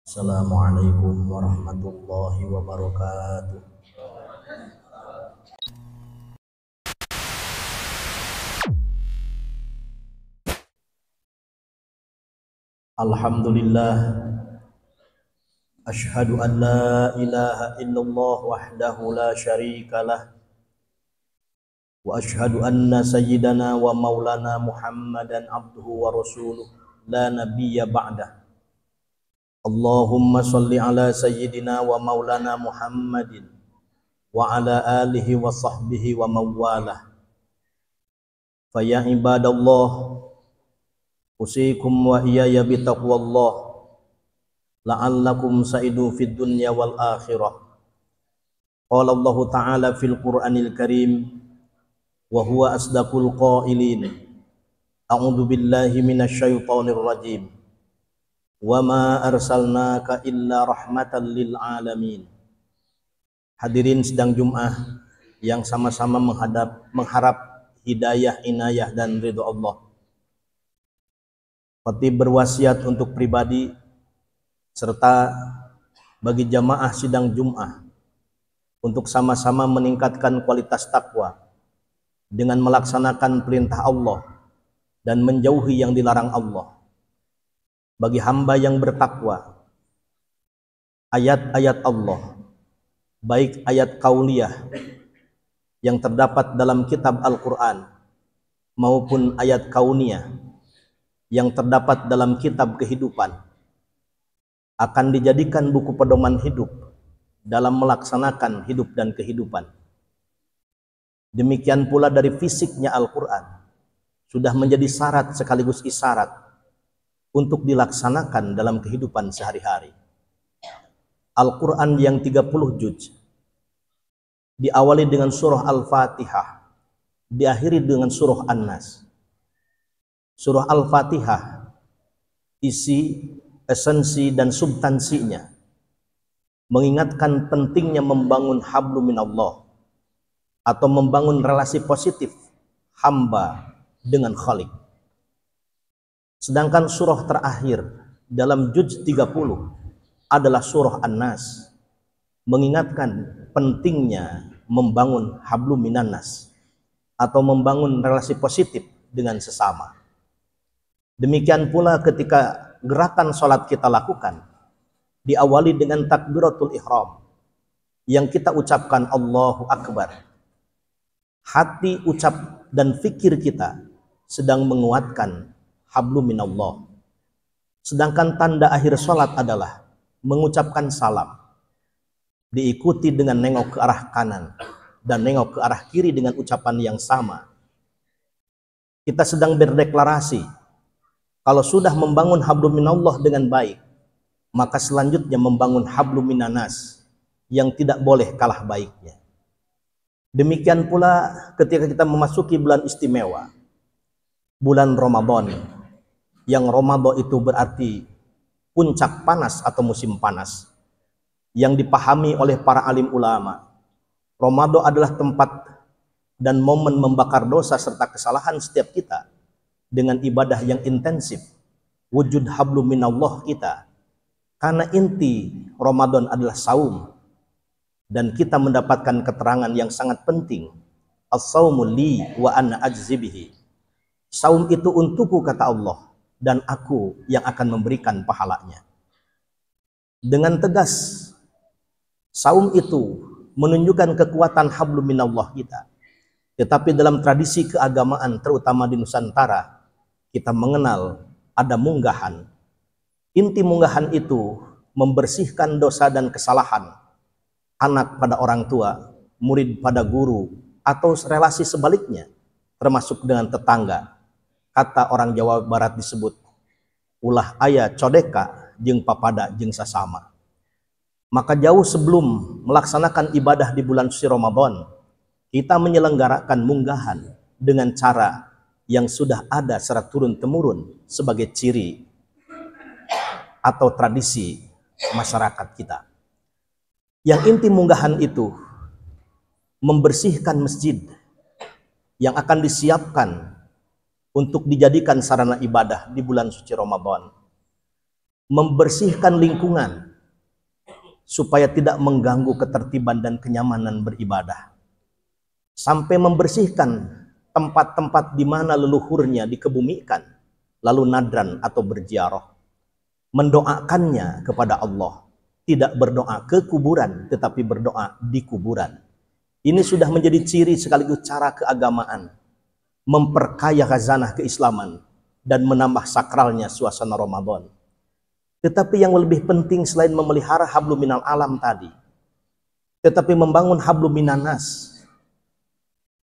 Assalamualaikum warahmatullahi wabarakatuh. Alhamdulillah, asyhadu an la ilaha illallah wahdahu la syarikalah wa asyhadu anna sayyidana wa maulana Muhammadan abduhu wa rasuluh la nabiyya ba'dah. Allahumma salli ala sayyidina wa maulana Muhammadin wa ala alihi wa sahbihi wa mawalah. Fa ya ibadallah, usikum wa iyaya bitaqwallah la'allakum sa'idu fid dunya wal akhirah. Qala Allah ta'ala fil Qur'anil Karim wa huwa asdaqul qailin. A'udzu billahi minasy syaithanir rajim. Wa ma arsalnaka illa rahmatan lil alamin. Hadirin sidang Jumat yang sama-sama mengharap hidayah, inayah dan ridha Allah. Khatib berwasiat untuk pribadi serta bagi jamaah sidang Jum'ah untuk sama-sama meningkatkan kualitas takwa dengan melaksanakan perintah Allah dan menjauhi yang dilarang Allah. Bagi hamba yang bertakwa, ayat-ayat Allah, baik ayat kauliyah yang terdapat dalam kitab Al-Quran maupun ayat kauniyah yang terdapat dalam kitab kehidupan, akan dijadikan buku pedoman hidup dalam melaksanakan hidup dan kehidupan. Demikian pula dari fisiknya Al-Quran sudah menjadi syarat sekaligus isyarat untuk dilaksanakan dalam kehidupan sehari-hari. Al-Quran yang 30 juz diawali dengan surah Al-Fatihah, diakhiri dengan surah An-Nas. Surah Al-Fatihah, isi, esensi dan substansinya mengingatkan pentingnya membangun hablum minallah atau membangun relasi positif hamba dengan Khalik. Sedangkan surah terakhir dalam juz 30 adalah surah An-Nas, mengingatkan pentingnya membangun hablum minannas atau membangun relasi positif dengan sesama. Demikian pula ketika gerakan sholat kita lakukan diawali dengan takbiratul ihram yang kita ucapkan Allahu Akbar. Hati, ucap dan fikir kita sedang menguatkan hablum minallah. Sedangkan tanda akhir sholat adalah mengucapkan salam, diikuti dengan nengok ke arah kanan dan nengok ke arah kiri dengan ucapan yang sama. Kita sedang berdeklarasi kalau sudah membangun hablum minallah dengan baik, maka selanjutnya membangun hablum minannas yang tidak boleh kalah baiknya. Demikian pula ketika kita memasuki bulan istimewa, bulan Ramadan, yang Ramadan itu berarti puncak panas atau musim panas, yang dipahami oleh para alim ulama. Ramadan adalah tempat dan momen membakar dosa serta kesalahan setiap kita dengan ibadah yang intensif, wujud hablum minallah kita. Karena inti Ramadan adalah saum, dan kita mendapatkan keterangan yang sangat penting, as-saumu li wa ana ajzi bihi. Saum itu untukku, kata Allah, dan aku yang akan memberikan pahalanya. Dengan tegas, saum itu menunjukkan kekuatan hablum minallah kita. Tetapi dalam tradisi keagamaan, terutama di Nusantara, kita mengenal ada munggahan. Inti munggahan itu membersihkan dosa dan kesalahan anak pada orang tua, murid pada guru, atau relasi sebaliknya, termasuk dengan tetangga. Kata orang Jawa Barat disebut ulah aya codeka jeung papada jeung sasama. Maka jauh sebelum melaksanakan ibadah di bulan suci Ramadan, kita menyelenggarakan munggahan dengan cara yang sudah ada secara turun-temurun sebagai ciri atau tradisi masyarakat kita. Yang inti munggahan itu membersihkan masjid yang akan disiapkan untuk dijadikan sarana ibadah di bulan suci Ramadan. membersihkan lingkungan supaya tidak mengganggu ketertiban dan kenyamanan beribadah, sampai membersihkan tempat-tempat di mana leluhurnya dikebumikan, lalu nadran atau berziarah, mendoakannya kepada Allah, tidak berdoa ke kuburan tetapi berdoa di kuburan. Ini sudah menjadi ciri sekaligus cara keagamaan, memperkaya khazanah keislaman dan menambah sakralnya suasana Ramadan. Tetapi yang lebih penting selain memelihara hablum minal alam tadi, tetapi membangun hablum minan nas.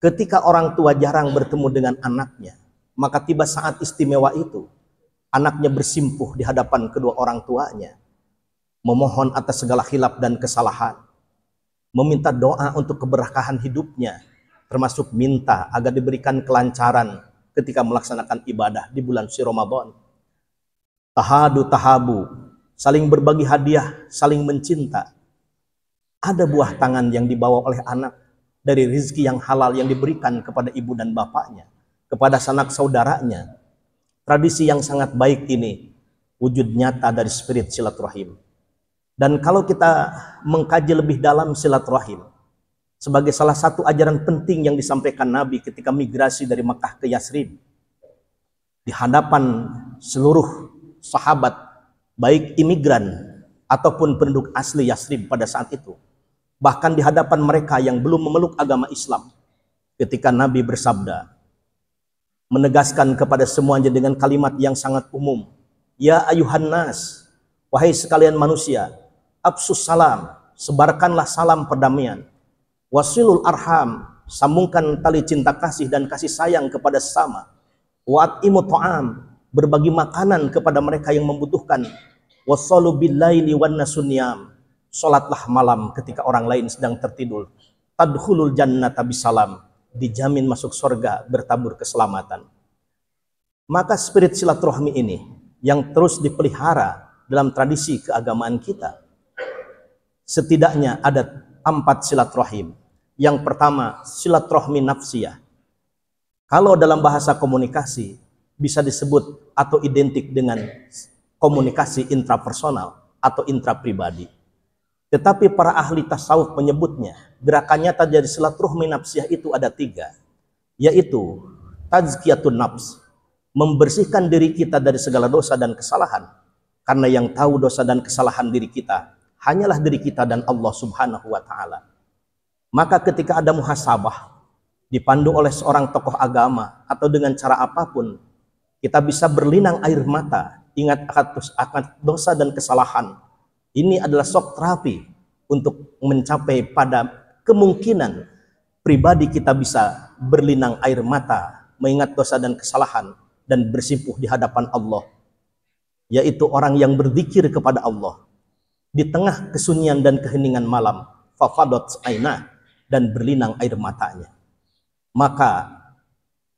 Ketika orang tua jarang bertemu dengan anaknya, maka tiba saat istimewa itu, anaknya bersimpuh di hadapan kedua orang tuanya, memohon atas segala khilaf dan kesalahan, meminta doa untuk keberkahan hidupnya, termasuk minta agar diberikan kelancaran ketika melaksanakan ibadah di bulan suci Ramadan. Tahadu tahabu, saling berbagi hadiah, saling mencinta. Ada buah tangan yang dibawa oleh anak dari rezeki yang halal yang diberikan kepada ibu dan bapaknya, kepada sanak saudaranya. Tradisi yang sangat baik ini wujud nyata dari spirit silaturahim. Dan kalau kita mengkaji lebih dalam silaturahim sebagai salah satu ajaran penting yang disampaikan Nabi ketika migrasi dari Makkah ke Yasrib, di hadapan seluruh sahabat, baik imigran ataupun penduduk asli Yasrib pada saat itu, bahkan di hadapan mereka yang belum memeluk agama Islam, ketika Nabi bersabda, menegaskan kepada semuanya dengan kalimat yang sangat umum, ya ayuhan nas, wahai sekalian manusia, absus salam, sebarkanlah salam perdamaian, wasilul arham, sambungkan tali cinta kasih dan kasih sayang kepada sesama, wa'atimu ta'am, berbagi makanan kepada mereka yang membutuhkan, wassalu billaili wan nasunyam, salatlah malam ketika orang lain sedang tertidur, tadkhulul jannata bisalam, dijamin masuk surga bertabur keselamatan. Maka spirit silaturahmi ini yang terus dipelihara dalam tradisi keagamaan kita, setidaknya ada 4 silaturahim. Yang pertama, silaturahmi nafsiyah. Kalau dalam bahasa komunikasi bisa disebut atau identik dengan komunikasi intrapersonal atau intrapribadi. Tetapi para ahli tasawuf menyebutnya, gerakan nyata dari silaturahmi nafsiyah itu ada 3, yaitu tazkiyatun nafs, membersihkan diri kita dari segala dosa dan kesalahan, karena yang tahu dosa dan kesalahan diri kita hanyalah diri kita dan Allah Subhanahu wa Ta'ala. Maka ketika ada muhasabah dipandu oleh seorang tokoh agama atau dengan cara apapun, kita bisa berlinang air mata, ingat akan dosa dan kesalahan. Ini adalah shock terapi untuk mencapai pada kemungkinan pribadi kita bisa berlinang air mata, mengingat dosa dan kesalahan, dan bersimpuh di hadapan Allah, yaitu orang yang berzikir kepada Allah di tengah kesunyian dan keheningan malam, fafadat ainah, dan berlinang air matanya. Maka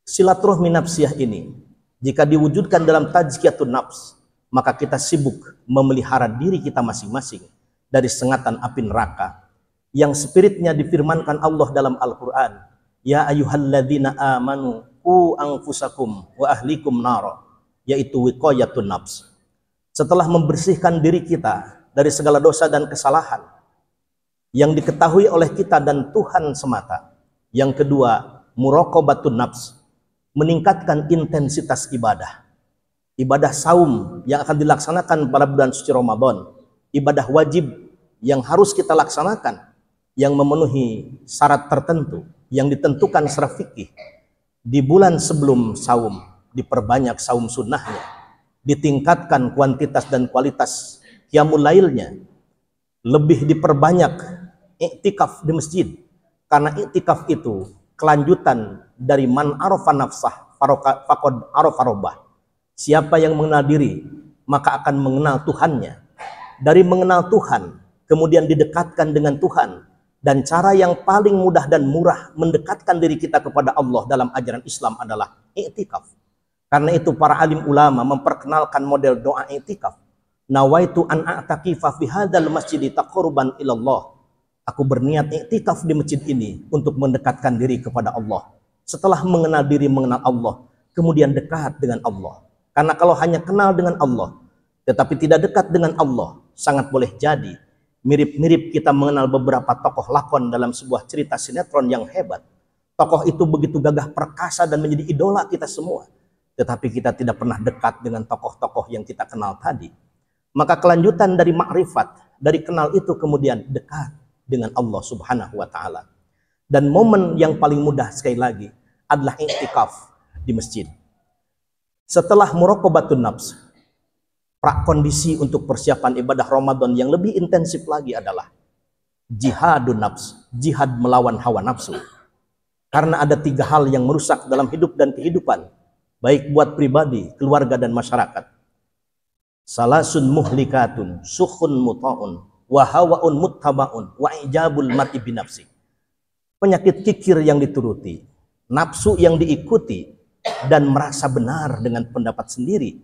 silaturahmi nafsiyah ini jika diwujudkan dalam tazkiyatun nafs, maka kita sibuk memelihara diri kita masing-masing dari sengatan api neraka yang spiritnya difirmankan Allah dalam Al-Quran, ya ayyuhalladzina amanu qu anfusakum wa ahlikum nara, yaitu wiqayatun nafs. Setelah membersihkan diri kita dari segala dosa dan kesalahan yang diketahui oleh kita dan Tuhan semata. Yang kedua, muraqabatun nafs, meningkatkan intensitas ibadah. Ibadah saum yang akan dilaksanakan pada bulan suci Ramadan, ibadah wajib yang harus kita laksanakan, yang memenuhi syarat tertentu yang ditentukan secara fikih. Di bulan sebelum saum diperbanyak saum sunnahnya, ditingkatkan kuantitas dan kualitas qiyamul lailnya, lebih diperbanyak iktikaf di masjid, karena iktikaf itu kelanjutan dari man arafa nafsah faqad arafa rabbah. Siapa yang mengenal diri, maka akan mengenal Tuhannya. Dari mengenal Tuhan, kemudian didekatkan dengan Tuhan. Dan cara yang paling mudah dan murah mendekatkan diri kita kepada Allah dalam ajaran Islam adalah iktikaf. Karena itu para alim ulama memperkenalkan model doa iktikaf. Nawaitu an a'takifa fi hadzal masjid taqarruban ilallah. Aku berniat iktikaf di masjid ini untuk mendekatkan diri kepada Allah. Setelah mengenal diri, mengenal Allah, kemudian dekat dengan Allah. Karena kalau hanya kenal dengan Allah, tetapi tidak dekat dengan Allah. Sangat boleh jadi mirip-mirip kita mengenal beberapa tokoh lakon dalam sebuah cerita sinetron yang hebat. Tokoh itu begitu gagah perkasa dan menjadi idola kita semua. Tetapi kita tidak pernah dekat dengan tokoh-tokoh yang kita kenal tadi. Maka kelanjutan dari makrifat, dari kenal itu kemudian dekat dengan Allah Subhanahu wa Ta'ala. Dan momen yang paling mudah sekali lagi adalah i'tikaf di masjid. Setelah muraqabatun nafs, prakondisi untuk persiapan ibadah Ramadan yang lebih intensif lagi adalah jihadun nafs, jihad melawan hawa nafsu. Karena ada 3 hal yang merusak dalam hidup dan kehidupan, baik buat pribadi, keluarga, dan masyarakat. Salasun muhlikatun, sukhun muta'un, wa hawaun muttabaun, wa ijabul mar'i binafsi. Penyakit kikir yang dituruti, nafsu yang diikuti, dan merasa benar dengan pendapat sendiri.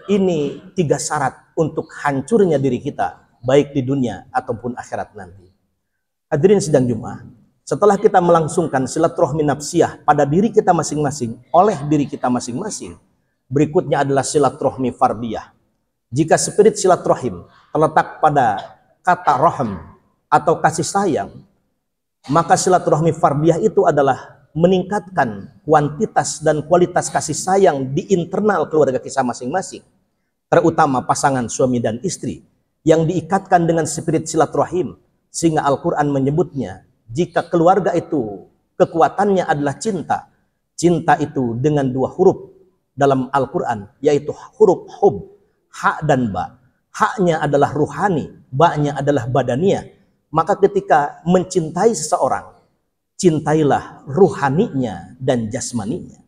Ini 3 syarat untuk hancurnya diri kita, baik di dunia ataupun akhirat nanti. Hadirin sidang Jumat, setelah kita melangsungkan silaturahmi nafsiyah pada diri kita masing-masing, oleh diri kita masing-masing, berikutnya adalah silaturahmi fardiyah. Jika spirit silaturahim terletak pada kata roham atau kasih sayang, maka silaturahmi fardiyah itu adalah meningkatkan kuantitas dan kualitas kasih sayang di internal keluarga kita masing-masing, terutama pasangan suami dan istri yang diikatkan dengan spirit silaturahim, sehingga Al-Quran menyebutnya, jika keluarga itu kekuatannya adalah cinta, cinta itu dengan 2 huruf dalam Al-Quran, yaitu huruf hub, hak dan ba. Haknya adalah ruhani, ba-nya adalah badaniah. Maka ketika mencintai seseorang, cintailah ruhaninya dan jasmaninya.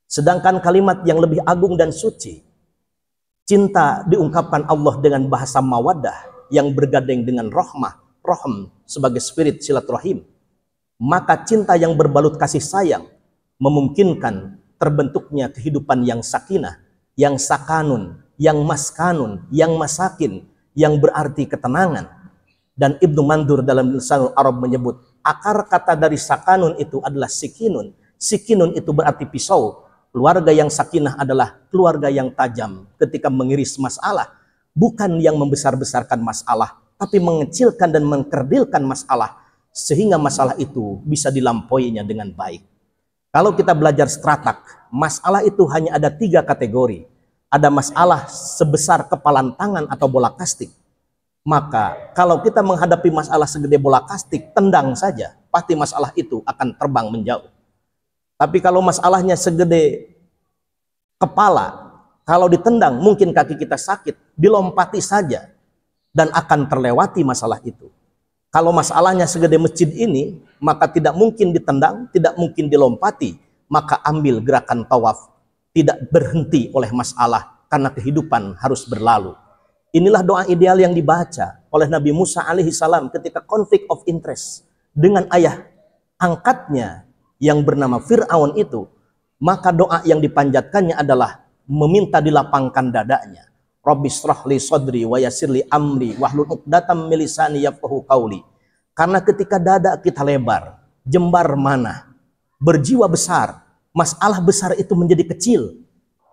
Sedangkan kalimat yang lebih agung dan suci, cinta diungkapkan Allah dengan bahasa mawaddah yang bergandeng dengan rahmah, rohm sebagai spirit silaturahim. Maka cinta yang berbalut kasih sayang memungkinkan terbentuknya kehidupan yang sakinah, yang sakanun, yang maskanun, yang masakin, yang berarti ketenangan. Dan Ibnu Mandur dalam Lisanul Arab menyebut akar kata dari sakanun itu adalah sikinun. Sikinun itu berarti pisau. Keluarga yang sakinah adalah keluarga yang tajam ketika mengiris masalah, bukan yang membesar-besarkan masalah, tapi mengecilkan dan mengkerdilkan masalah, sehingga masalah itu bisa dilampauinya dengan baik. Kalau kita belajar stratak, masalah itu hanya ada 3 kategori. Ada masalah sebesar kepalan tangan atau bola kastik. Maka kalau kita menghadapi masalah segede bola kastik, tendang saja, pasti masalah itu akan terbang menjauh. Tapi kalau masalahnya segede kepala, kalau ditendang mungkin kaki kita sakit, dilompati saja dan akan terlewati masalah itu. Kalau masalahnya segede masjid ini, maka tidak mungkin ditendang, tidak mungkin dilompati, maka ambil gerakan tawaf, tidak berhenti oleh masalah karena kehidupan harus berlalu. Inilah doa ideal yang dibaca oleh Nabi Musa alaihi salam ketika konflik of interest dengan ayah angkatnya yang bernama Fir'aun itu. Maka doa yang dipanjatkannya adalah meminta dilapangkan dadanya. Rabbi shrah li sadri wa yassir li amri wahlul 'uqdatam min lisani yafqahu qauli. Karena ketika dada kita lebar, jembar mana, berjiwa besar, masalah besar itu menjadi kecil.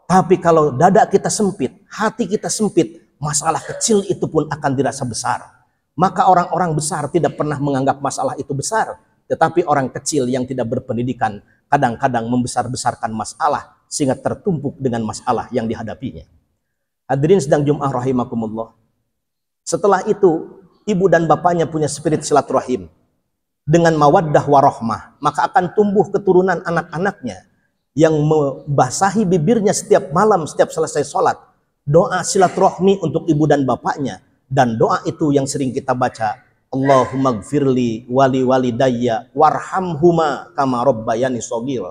Tapi kalau dada kita sempit, hati kita sempit, masalah kecil itu pun akan dirasa besar. Maka orang-orang besar tidak pernah menganggap masalah itu besar. Tetapi orang kecil yang tidak berpendidikan kadang-kadang membesar-besarkan masalah sehingga tertumpuk dengan masalah yang dihadapinya. Hadirin sedang Jum'ah rahimakumullah. Setelah itu, ibu dan bapaknya punya spirit silaturahim. Dengan mawaddah warahmah, maka akan tumbuh keturunan anak-anaknya yang membasahi bibirnya setiap malam, setiap selesai sholat. Doa silaturahmi untuk ibu dan bapaknya. Dan doa itu yang sering kita baca, Allahumma gfirli wali walidayya warhamhuma kama rabbayani shogir.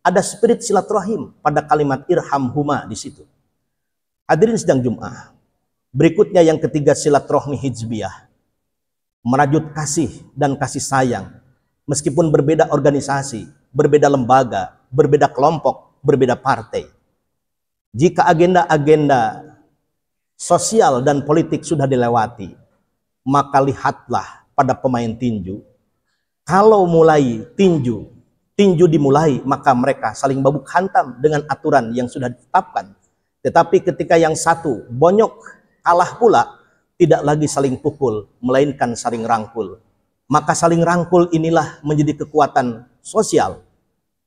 Ada spirit silaturahim pada kalimat irhamhuma di situ. Hadirin sedang Jum'ah. Berikutnya yang ketiga, silaturahmi hizbiyah. Merajut kasih dan kasih sayang. Meskipun berbeda organisasi, berbeda lembaga, berbeda kelompok, berbeda partai. Jika agenda-agenda sosial dan politik sudah dilewati, maka lihatlah pada pemain tinju. Kalau mulai tinju dimulai, maka mereka saling babuk hantam dengan aturan yang sudah ditetapkan. Tetapi ketika yang satu bonyok kalah pula tidak lagi saling pukul, melainkan saling rangkul. Maka saling rangkul inilah menjadi kekuatan sosial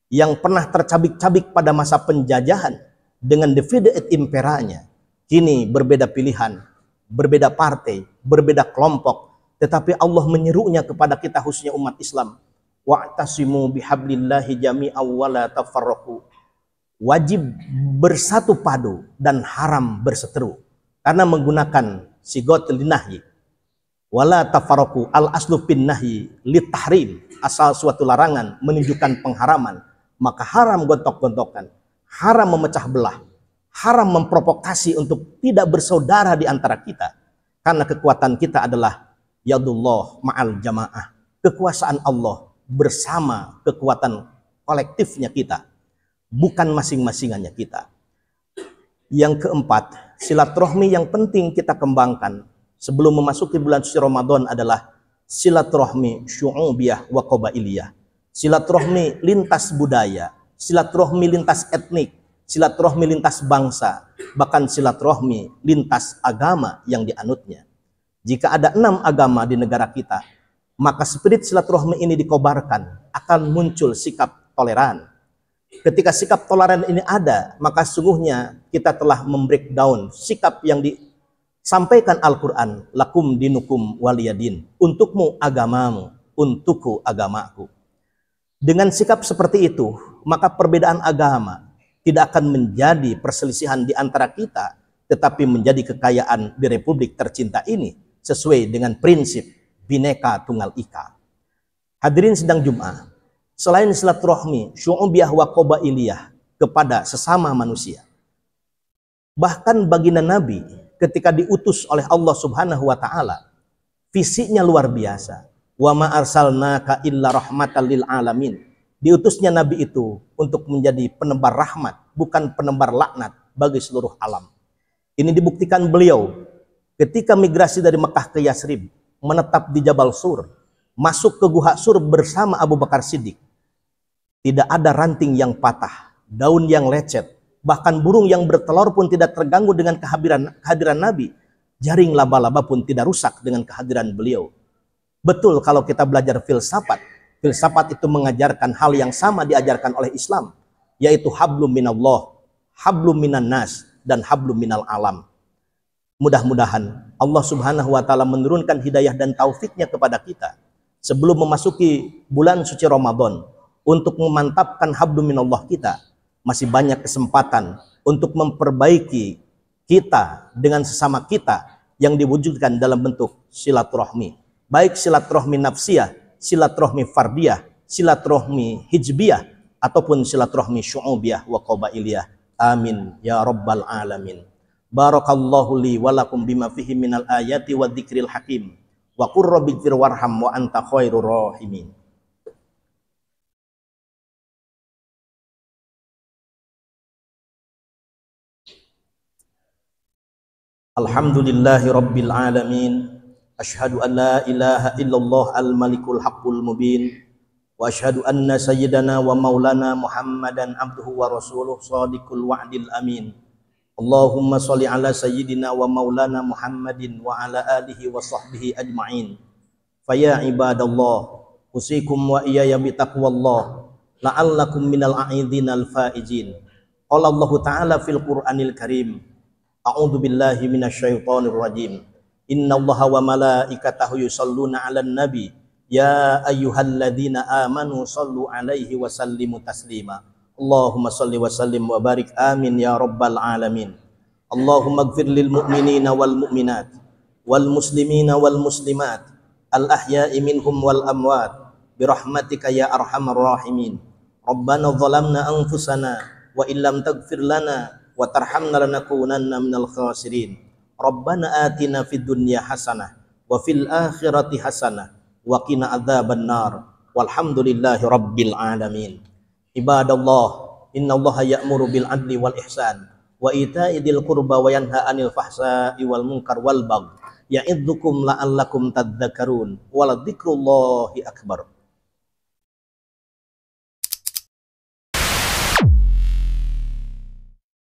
yang pernah tercabik-cabik pada masa penjajahan dengan divide et imperanya. Kini berbeda pilihan, berbeda partai, berbeda kelompok, tetapi Allah menyerunya kepada kita khususnya umat Islam. Wa'tasimu bihablillahi jami'aw wa la tafarraqu. Wajib bersatu padu dan haram berseteru karena menggunakan sigotul nahyi. Wala tafarraqu al aslu fin nahyi lit tahrim, asal suatu larangan menunjukkan pengharaman, maka haram gontok-gontokan, haram memecah belah, haram memprovokasi untuk tidak bersaudara di antara kita, karena kekuatan kita adalah yadullah ma'al jamaah, kekuasaan Allah bersama kekuatan kolektifnya kita, bukan masing-masingannya kita. Yang keempat, silaturahmi yang penting kita kembangkan sebelum memasuki bulan suci Ramadan adalah silaturahmi syu'ubiyah wa qabailiyah. Silaturahmi lintas budaya, silaturahmi lintas etnik, silaturahmi lintas bangsa, bahkan silaturahmi lintas agama yang dianutnya. Jika ada 6 agama di negara kita, maka spirit silaturahmi ini dikobarkan, akan muncul sikap toleran. Ketika sikap toleran ini ada, maka sungguhnya kita telah membreakdown sikap yang disampaikan Al-Quran, lakum dinukum waliyadin, untukmu agamamu, untukku agamaku. Dengan sikap seperti itu, maka perbedaan agama tidak akan menjadi perselisihan di antara kita, tetapi menjadi kekayaan di Republik tercinta ini, sesuai dengan prinsip Bhinneka Tunggal Ika. Hadirin sidang Jum'ah, selain silaturahmi syu'ubiyah wa qabailiyah kepada sesama manusia, bahkan baginda Nabi ketika diutus oleh Allah Subhanahu wa taala, visinya luar biasa. Wa ma arsalnaka illa rahmatan lil alamin. Diutusnya Nabi itu untuk menjadi penebar rahmat, bukan penebar laknat bagi seluruh alam. Ini dibuktikan beliau ketika migrasi dari Mekah ke Yasrib, menetap di Jabal Sur, masuk ke Guha Sur bersama Abu Bakar Siddiq. Tidak ada ranting yang patah, daun yang lecet, bahkan burung yang bertelur pun tidak terganggu dengan kehadiran Nabi. Jaring laba-laba pun tidak rusak dengan kehadiran beliau. Betul kalau kita belajar filsafat, filsafat itu mengajarkan hal yang sama diajarkan oleh Islam, yaitu hablum minallah, hablum minan nas, dan hablum minal alam. Mudah-mudahan Allah Subhanahu wa taala menurunkan hidayah dan taufiknya kepada kita sebelum memasuki bulan suci Ramadan untuk memantapkan hablum minallah kita. Masih banyak kesempatan untuk memperbaiki kita dengan sesama kita yang diwujudkan dalam bentuk silaturahmi. Baik silaturahmi nafsiyah, silaturahmi fardiyah, silaturahmi hijbiyah, ataupun silaturahmi syu'ubiyah wa qabailiyah. Amin ya rabbal alamin. Barakallahu li walakum bima fihi minal ayati wa dzikril hakim. Wa qur rabbighfir warham wa anta khairur rahimin. Alhamdulillahi rabbil alamin. Ashhadu an la ilaha illallah al-malikul haqqul mubin. Wa ashhadu anna sayyidana wa maulana Muhammadan abduhu wa rasuluh sadiqul wa'dil amin. Allahumma sholli ala sayyidina wa maulana Muhammadin wa ala alihi wa sahbihi ajma'in. Faya ibadallah, usikum wa iyaya bitaqwallah, la'allakum minal a'idhinal faizin. Qala Allah ta'ala fil Qur'anil Karim, a'udzu billahi minasyaitonir rajim. Innallaha wa malaikatahu yusholluna 'alan nabi ya ayyuhalladzina amanu shollu 'alaihi wa sallimu taslima. Allahumma sholli wa sallim wa barik amin ya rabbal alamin. Allahumma ighfir lil mu'minina wal mu'minat wal muslimina wal muslimat al ahya'i minhum wal amwat bi rahmatika ya arhamar rahimin. Rabbana dhalamna anfusana wa illam taghfir lana wa tarhamna lanakunanna minal khasirin. Rabbana atina fid dunya hasanah wa fil akhirati hasanah wa qina adzaban nar. Walhamdulillahi rabbil alamin. Ibadallah, innallaha ya'muru bil adli wal ihsan wa ita'i dzil qurba wa yanha 'anil fahsai wal munkar wal baghi. Ya'idzukum la'allakum tadhakkarun. Wa la dzikrullahi akbar.